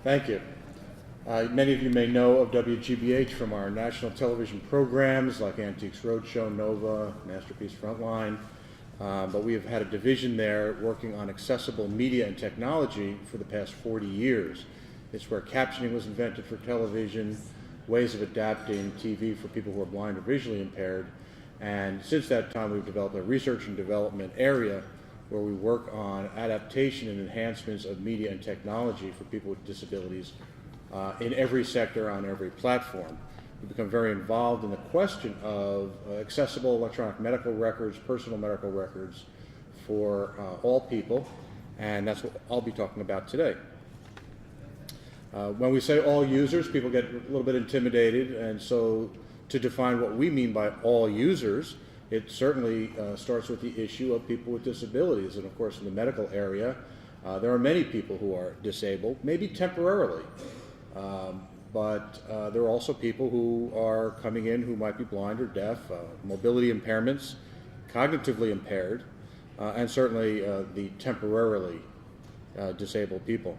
Thank you. Many of you may know of WGBH from our national television programs like Antiques Roadshow, Nova, Masterpiece Frontline, but we have had a division there working on accessible media and technology for the past 40 years. It's where captioning was invented for television, ways of adapting TV for people who are blind or visually impaired, and since that time we've developed a research and development area where we work on adaptation and enhancements of media and technology for people with disabilities in every sector, on every platform. We've become very involved in the question of accessible electronic medical records, personal medical records for all people, and that's what I'll be talking about today. When we say all users, people get a little bit intimidated, and so to define what we mean by all users, it certainly starts with the issue of people with disabilities. And of course, in the medical area, there are many people who are disabled, maybe temporarily, but there are also people who are coming in who might be blind or deaf, mobility impairments, cognitively impaired, and certainly the temporarily disabled people.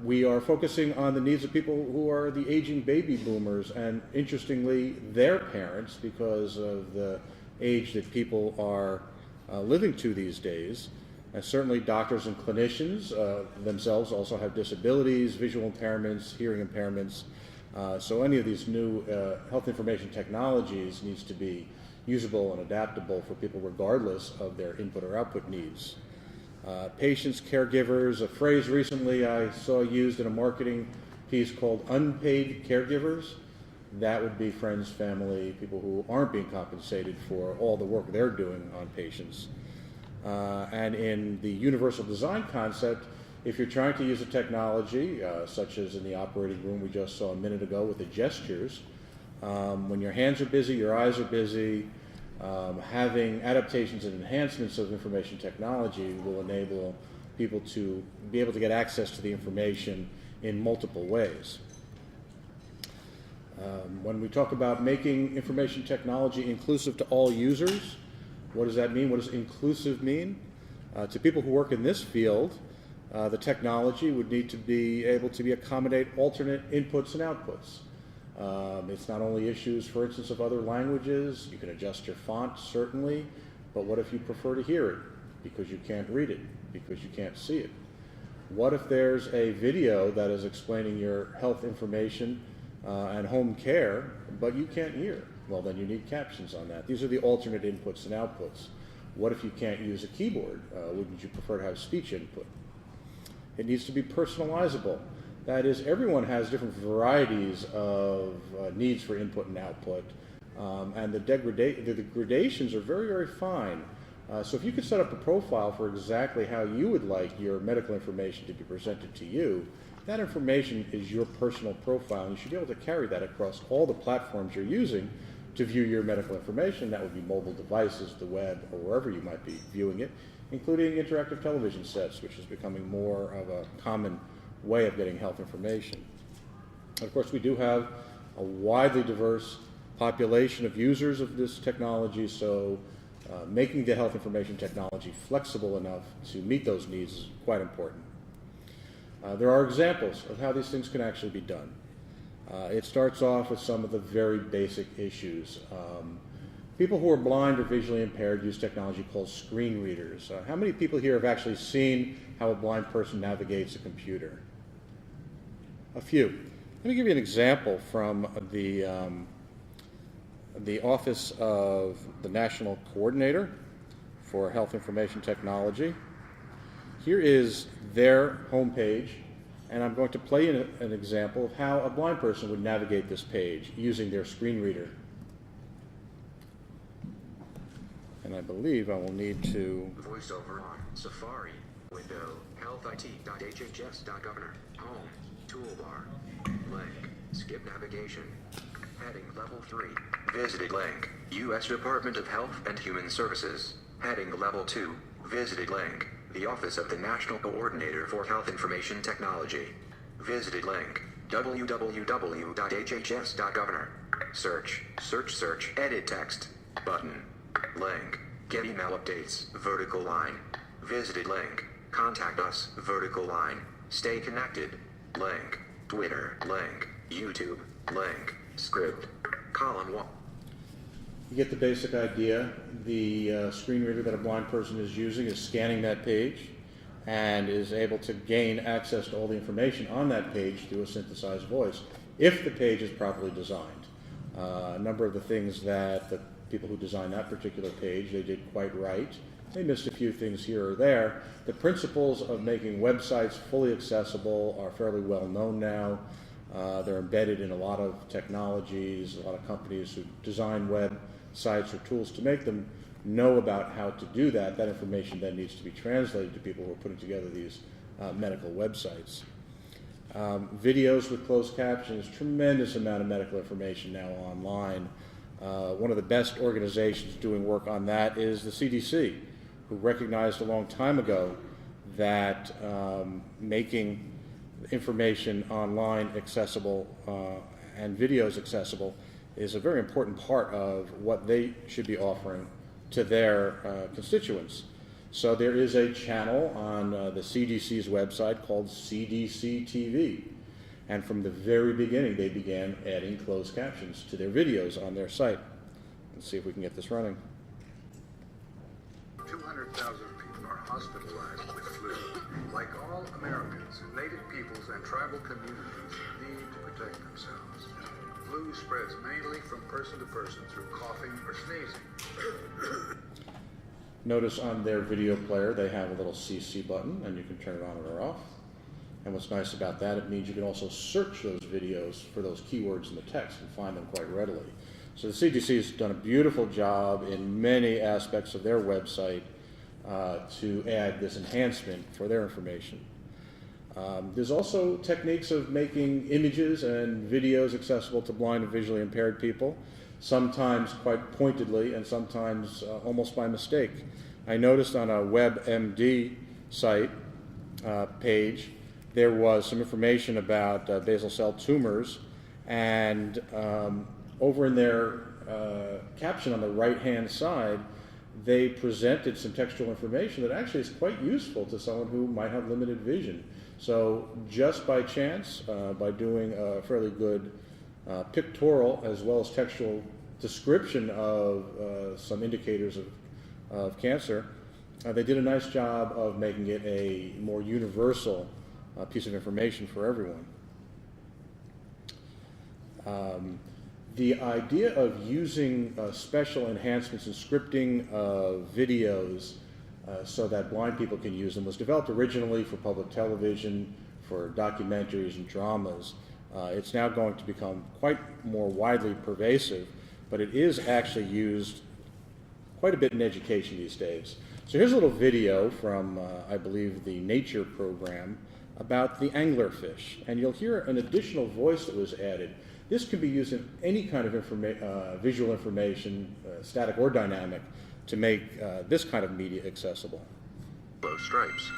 We are focusing on the needs of people who are the aging baby boomers and, interestingly, their parents, because of the age that people are living to these days. And certainly doctors and clinicians themselves also have disabilities, visual impairments, hearing impairments. So any of these new health information technologies needs to be usable and adaptable for people regardless of their input or output needs. Patients, caregivers, a phrase recently I saw used in a marketing piece called unpaid caregivers. That would be friends, family, people who aren't being compensated for all the work they're doing on patients. And in the universal design concept, if you're trying to use a technology, such as in the operating room we just saw a minute ago with the gestures, when your hands are busy, your eyes are busy, having adaptations and enhancements of information technology will enable people to be able to get access to the information in multiple ways. When we talk about making information technology inclusive to all users, what does that mean? What does inclusive mean? To people who work in this field, the technology would need to be able to accommodate alternate inputs and outputs. It's not only issues, for instance, of other languages. You can adjust your font, certainly, but what if you prefer to hear it because you can't read it, because you can't see it? What if there's a video that is explaining your health information and home care, but you can't hear? Well, then you need captions on that. These are the alternate inputs and outputs. What if you can't use a keyboard? Wouldn't you prefer to have speech input? It needs to be personalizable. That is, everyone has different varieties of needs for input and output, and the gradations are very, very fine. So if you could set up a profile for exactly how you would like your medical information to be presented to you, that information is your personal profile, and you should be able to carry that across all the platforms you're using to view your medical information. That would be mobile devices, the web, or wherever you might be viewing it, including interactive television sets, which is becoming more of a common way of getting health information. Of course, we do have a widely diverse population of users of this technology, so making the health information technology flexible enough to meet those needs is quite important. There are examples of how these things can actually be done. It starts off with some of the very basic issues. People who are blind or visually impaired use technology called screen readers. How many people here have actually seen how a blind person navigates a computer? A few. Let me give you an example from the Office of the National Coordinator for Health Information Technology. Here is their homepage, and I'm going to play an example of how a blind person would navigate this page using their screen reader. And I believe I will need to... Voiceover on Safari, window, healthit.hhs.governor, home, toolbar, link, skip navigation, heading level 3, visited link, U.S. Department of Health and Human Services, heading level 2, visited link, the Office of the National Coordinator for Health Information Technology, visited link, www.hhs.governor, search, edit text, button, link, get email updates, vertical line, visited link, contact us, vertical line, Stay connected. Link. Twitter. Link. YouTube. Link. Script. Column 1. You get the basic idea. The screen reader that a blind person is using is scanning that page and is able to gain access to all the information on that page through a synthesized voice, if the page is properly designed. A number of the things that the people who designed that particular page, they did quite right. They missed a few things here or there. The principles of making websites fully accessible are fairly well known now. They're embedded in a lot of technologies. A lot of companies who design websites or tools to make them know about how to do that. That information then needs to be translated to people who are putting together these medical websites. Videos with closed captions, tremendous amount of medical information now online. One of the best organizations doing work on that is the CDC, who recognized a long time ago that making information online accessible and videos accessible is a very important part of what they should be offering to their constituents. So there is a channel on the CDC's website called CDC TV. And from the very beginning, they began adding closed captions to their videos on their site. Let's see if we can get this running. 200,000 people are hospitalized with flu. Like all Americans, native peoples and tribal communities need to protect themselves. Flu spreads mainly from person to person through coughing or sneezing. Notice on their video player they have a little CC button, and you can turn it on or off. And what's nice about that, it means you can also search those videos for those keywords in the text and find them quite readily. So the CDC has done a beautiful job in many aspects of their website to add this enhancement for their information. There's also techniques of making images and videos accessible to blind and visually impaired people, sometimes quite pointedly and sometimes almost by mistake. I noticed on a WebMD site page there was some information about basal cell tumors, and over in their caption on the right-hand side, they presented some textual information that actually is quite useful to someone who might have limited vision. So just by chance, by doing a fairly good pictorial as well as textual description of some indicators of cancer, they did a nice job of making it a more universal piece of information for everyone. The idea of using special enhancements and scripting of videos so that blind people can use them was developed originally for public television, for documentaries and dramas. It's now going to become quite more widely pervasive, but it is actually used quite a bit in education these days. So here's a little video from, I believe, the Nature program about the anglerfish, and you'll hear an additional voice that was added. This can be used in any kind of visual information, static or dynamic, to make this kind of media accessible. Low stripes.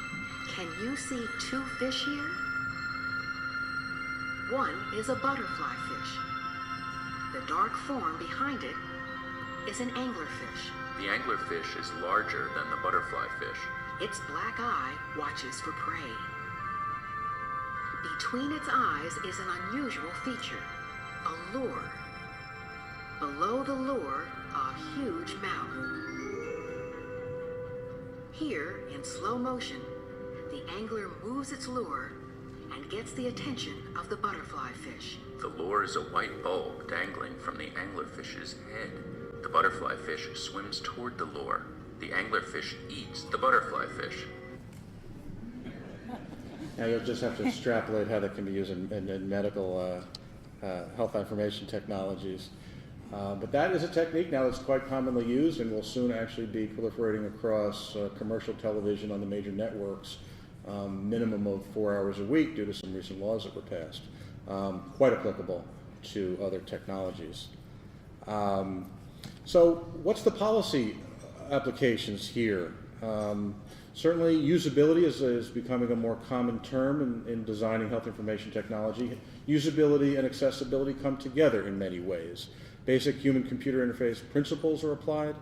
Can you see two fish here? One is a butterfly fish. The dark form behind it is an anglerfish. The anglerfish is larger than the butterfly fish. Its black eye watches for prey. Between its eyes is an unusual feature, a lure. Below the lure, a huge mouth. Here, in slow motion, the angler moves its lure and gets the attention of the butterfly fish. The lure is a white bulb dangling from the anglerfish's head. The butterfly fish swims toward the lure. The anglerfish eats the butterfly fish. Now you'll just have to extrapolate how that can be used in medical health information technologies. But that is a technique now that's quite commonly used and will soon actually be proliferating across commercial television on the major networks, minimum of 4 hours a week due to some recent laws that were passed. Quite applicable to other technologies. So what's the policy applications here? Certainly usability is becoming a more common term in designing health information technology. Usability and accessibility come together in many ways. Basic human-computer interface principles are applied,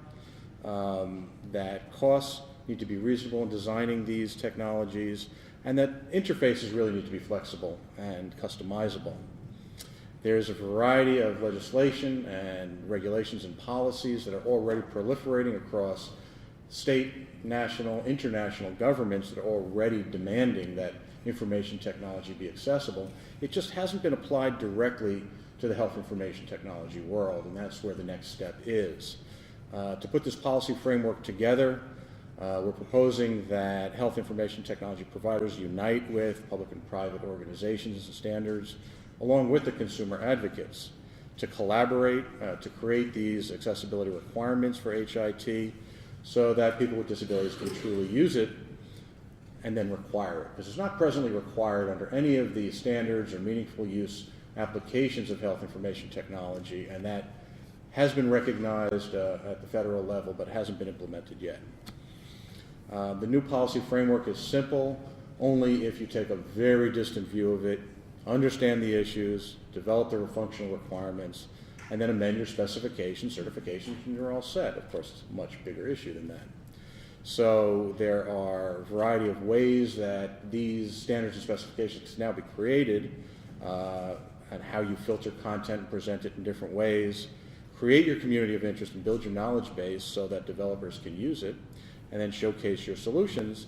that costs need to be reasonable in designing these technologies, and that interfaces really need to be flexible and customizable. There's a variety of legislation and regulations and policies that are already proliferating across state, national, international governments that are already demanding that information technology be accessible. It just hasn't been applied directly to the health information technology world, and that's where the next step is. To put this policy framework together, we're proposing that health information technology providers unite with public and private organizations and standards, along with the consumer advocates, to collaborate to create these accessibility requirements for HIT so that people with disabilities can truly use it and then require it. Because it's not presently required under any of the standards or meaningful use applications of health information technology, and that has been recognized at the federal level but hasn't been implemented yet. The new policy framework is simple only if you take a very distant view of it, understand the issues, develop the functional requirements, and then amend your specifications, certifications, and you're all set. Of course, it's a much bigger issue than that. So there are a variety of ways that these standards and specifications can now be created, and how you filter content and present it in different ways. Create your community of interest and build your knowledge base so that developers can use it, and then showcase your solutions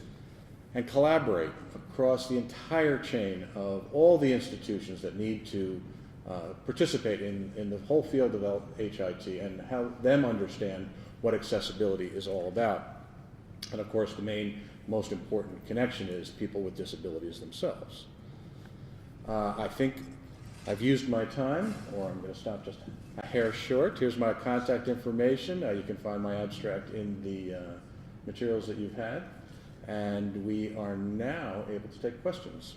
and collaborate across the entire chain of all the institutions that need to participate in the whole field of HIT and help them understand what accessibility is all about. And of course, the most important connection is people with disabilities themselves. I think I've used my time, or I'm going to stop just a hair short. Here's my contact information. You can find my abstract in the materials that you've had. And we are now able to take questions.